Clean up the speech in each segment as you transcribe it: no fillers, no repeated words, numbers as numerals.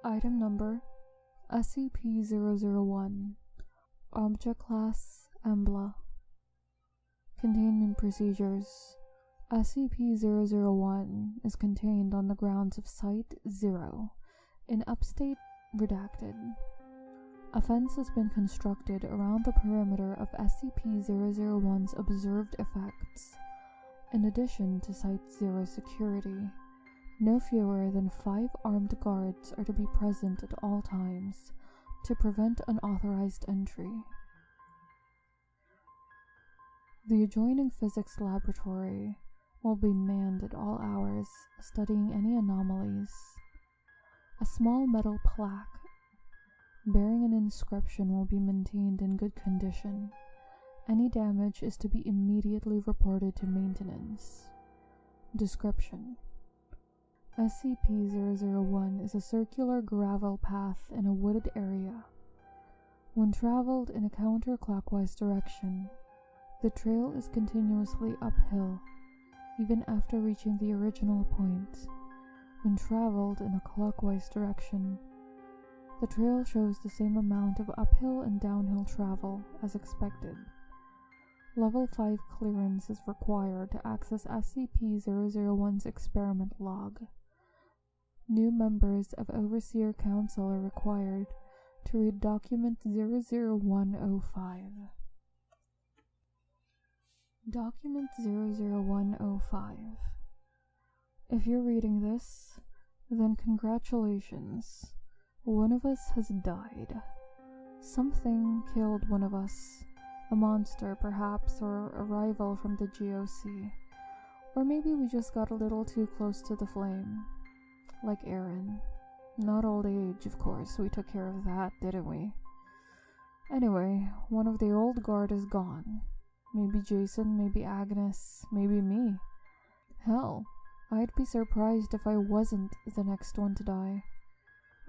Item number SCP-001. Object Class Embla. Containment Procedures. SCP-001 is contained on the grounds of Site-0 in Upstate Redacted. A fence has been constructed around the perimeter of SCP-001's observed effects. In addition to Site-0 security, no fewer than 5 armed guards are to be present at all times to prevent unauthorized entry. The adjoining physics laboratory will be manned at all hours, studying any anomalies. A small metal plaque bearing an inscription will be maintained in good condition. Any damage is to be immediately reported to maintenance. Description: SCP-001 is a circular gravel path in a wooded area. When traveled in a counterclockwise direction, the trail is continuously uphill, even after reaching the original point. When traveled in a clockwise direction, the trail shows the same amount of uphill and downhill travel as expected. Level 5 clearance is required to access SCP-001's experiment log. New members of Overseer Council are required to read Document 00105. Document 00105. If you're reading this, then congratulations. One of us has died. Something killed one of us. A monster, perhaps, or a rival from the GOC. Or maybe we just got a little too close to the flame. Like Aaron. Not old age, of course. We took care of that, didn't we? Anyway, one of the old guard is gone. Maybe Jason, maybe Agnes, maybe me. Hell, I'd be surprised if I wasn't the next one to die.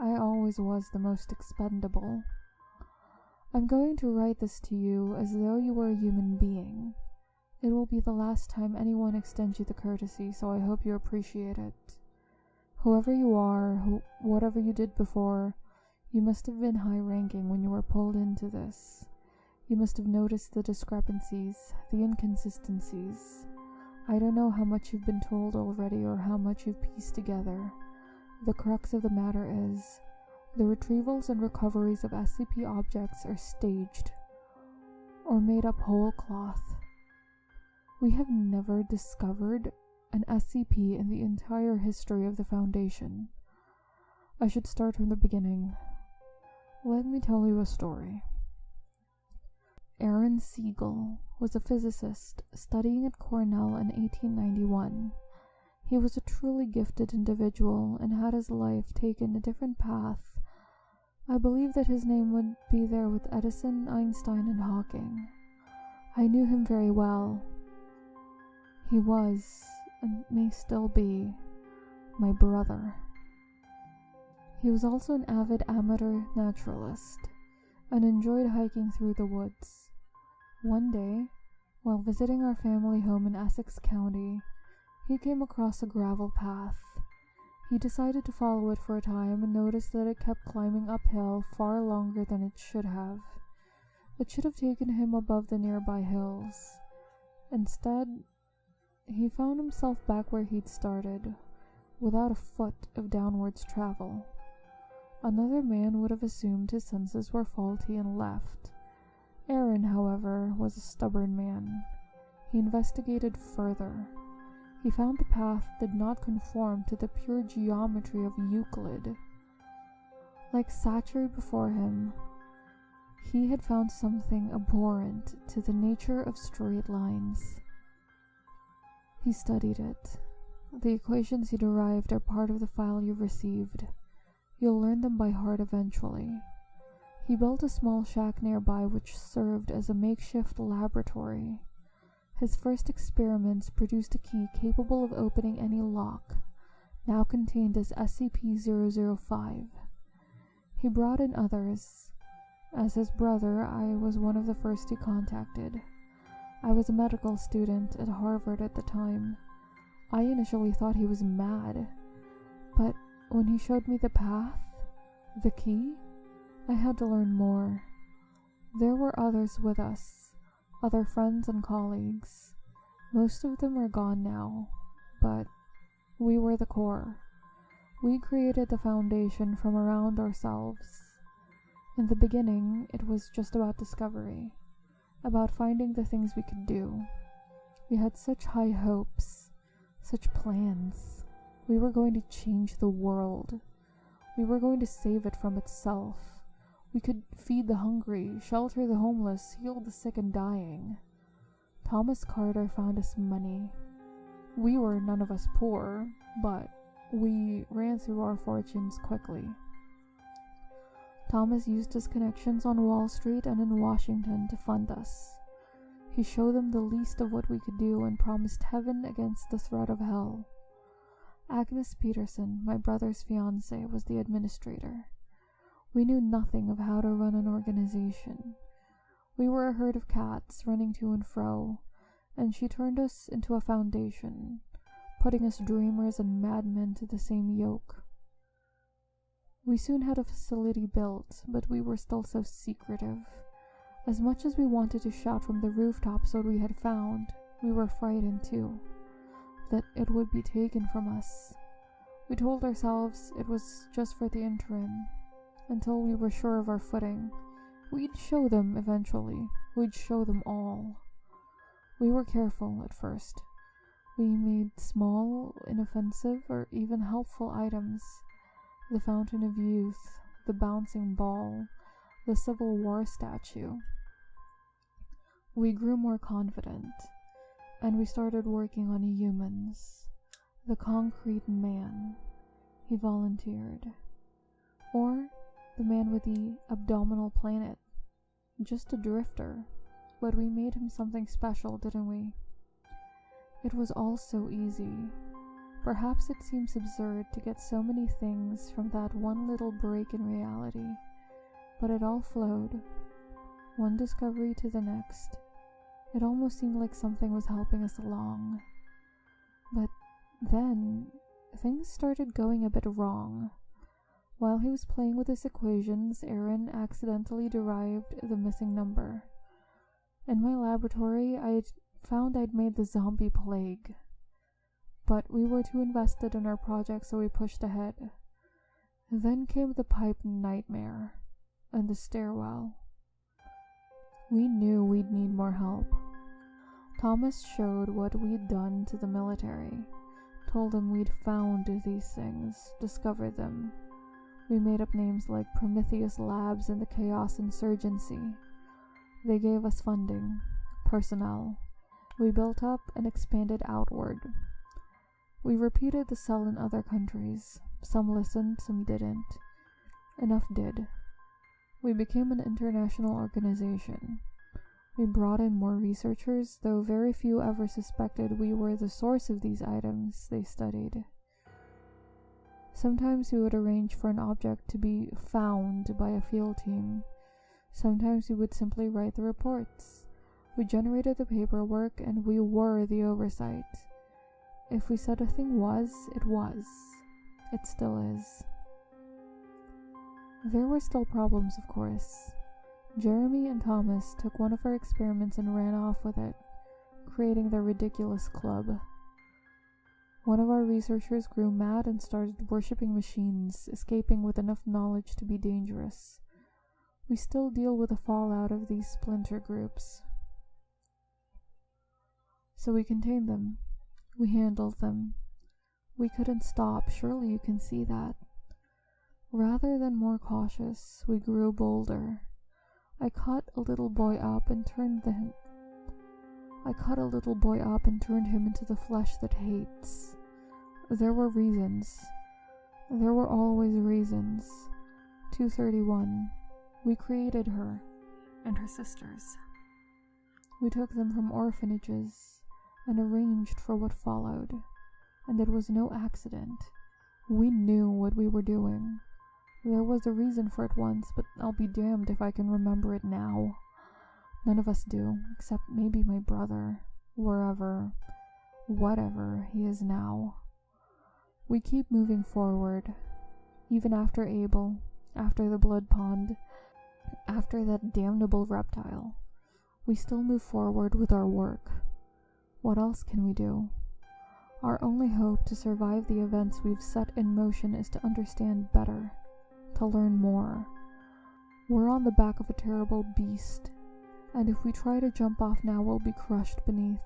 I always was the most expendable. I'm going to write this to you as though you were a human being. It will be the last time anyone extends you the courtesy, so I hope you appreciate it. Whoever you are, whatever you did before, you must have been high-ranking when you were pulled into this. You must have noticed the discrepancies, the inconsistencies. I don't know how much you've been told already or how much you've pieced together. The crux of the matter is, the retrievals and recoveries of SCP objects are staged, or made up whole cloth. We have never discovered an SCP in the entire history of the Foundation. I should start from the beginning. Let me tell you a story. Aaron Siegel was a physicist studying at Cornell in 1891. He was a truly gifted individual and had his life taken a different path. I believe that his name would be there with Edison, Einstein, and Hawking. I knew him very well. He was, and may still be, my brother. He was also an avid amateur naturalist, and enjoyed hiking through the woods. One day, while visiting our family home in Essex County, he came across a gravel path. He decided to follow it for a time and noticed that it kept climbing uphill far longer than it should have. It should have taken him above the nearby hills. Instead, he found himself back where he'd started, without a foot of downwards travel. Another man would have assumed his senses were faulty and left. Aaron, however, was a stubborn man. He investigated further. He found the path did not conform to the pure geometry of Euclid. Like Satcher before him, he had found something abhorrent to the nature of straight lines. He studied it. The equations he derived are part of the file you've received. You'll learn them by heart eventually. He built a small shack nearby which served as a makeshift laboratory. His first experiments produced a key capable of opening any lock, now contained as SCP-005. He brought in others. As his brother, I was one of the first he contacted. I was a medical student at Harvard at the time. I initially thought he was mad, but when he showed me the path, The key? I had to learn more. There were others with us, other friends and colleagues. Most of them are gone now, but we were the core. We created the foundation from around ourselves. In the beginning, it was just about discovery, about finding the things we could do. We had such high hopes, such plans. We were going to change the world. We were going to save it from itself. We could feed the hungry, shelter the homeless, heal the sick and dying. Thomas Carter found us money. We were none of us poor, but we ran through our fortunes quickly. Thomas used his connections on Wall Street and in Washington to fund us. He showed them the least of what we could do and promised heaven against the threat of hell. Agnes Peterson, my brother's fiancée, was the administrator. We knew nothing of how to run an organization. We were a herd of cats running to and fro, and she turned us into a foundation, putting us dreamers and madmen to the same yoke. We soon had a facility built, but we were still so secretive. As much as we wanted to shout from the rooftops what we had found, we were frightened too, that it would be taken from us. We told ourselves it was just for the interim, until we were sure of our footing. We'd show them eventually. We'd show them all. We were careful at first. We made small, inoffensive, or even helpful items. The Fountain of Youth, the bouncing ball, the Civil War statue. We grew more confident, and we started working on humans. The concrete man, he volunteered. Or the man with the abdominal planet. Just a drifter, but we made him something special, didn't we? It was all so easy. Perhaps it seems absurd to get so many things from that one little break in reality, but it all flowed, one discovery to the next. It almost seemed like something was helping us along. But then, things started going a bit wrong. While he was playing with his equations, Aaron accidentally derived the missing number. In my laboratory, I found I'd made the zombie plague. But we were too invested in our project, so we pushed ahead. Then came the pipe nightmare, and the stairwell. We knew we'd need more help. Thomas showed what we'd done to the military, told them we'd found these things, discovered them. We made up names like Prometheus Labs and the Chaos Insurgency. They gave us funding, personnel. We built up and expanded outward. We repeated the cell in other countries. Some listened, some didn't. Enough did. We became an international organization. We brought in more researchers, though very few ever suspected we were the source of these items they studied. Sometimes we would arrange for an object to be found by a field team. Sometimes we would simply write the reports. We generated the paperwork, and we were the oversight. If we said a thing was, it was. It still is. There were still problems, of course. Jeremy and Thomas took one of our experiments and ran off with it, creating their ridiculous club. One of our researchers grew mad and started worshipping machines, escaping with enough knowledge to be dangerous. We still deal with the fallout of these splinter groups. So we contained them. We handled them. We couldn't stop, surely you can see that. Rather than more cautious, we grew bolder. I cut a little boy up and turned him into the flesh that hates. There were reasons. There were always reasons. 231. We created her and her sisters. We took them from orphanages and arranged for what followed, and it was no accident. We knew what we were doing. There was a reason for it once, but I'll be damned if I can remember it now. None of us do, except maybe my brother, whatever he is now. We keep moving forward, even after Abel, after the blood pond, after that damnable reptile. We still move forward with our work. What else can we do? Our only hope to survive the events we've set in motion is to understand better, to learn more. We're on the back of a terrible beast, and if we try to jump off now, we'll be crushed beneath.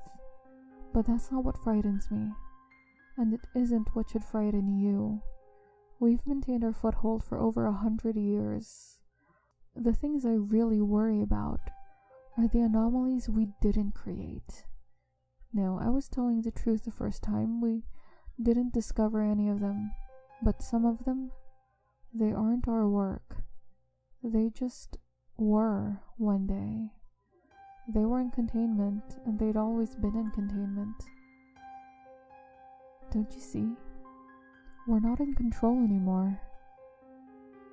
But that's not what frightens me, and it isn't what should frighten you. We've maintained our foothold for over 100 years. The things I really worry about are the anomalies we didn't create. No, I was telling the truth the first time. We didn't discover any of them, but some of them, they aren't our work. They just were one day. They were in containment, and they'd always been in containment. Don't you see? We're not in control anymore.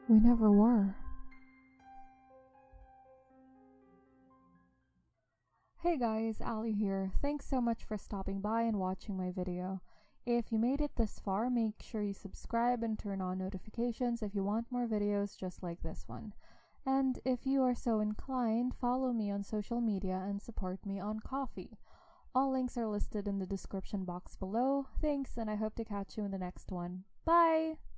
We never were. Hey guys, Ali here. Thanks so much for stopping by and watching my video. If you made it this far, make sure you subscribe and turn on notifications if you want more videos just like this one. And if you are so inclined, follow me on social media and support me on Ko-fi. All links are listed in the description box below. Thanks, and I hope to catch you in the next one. Bye!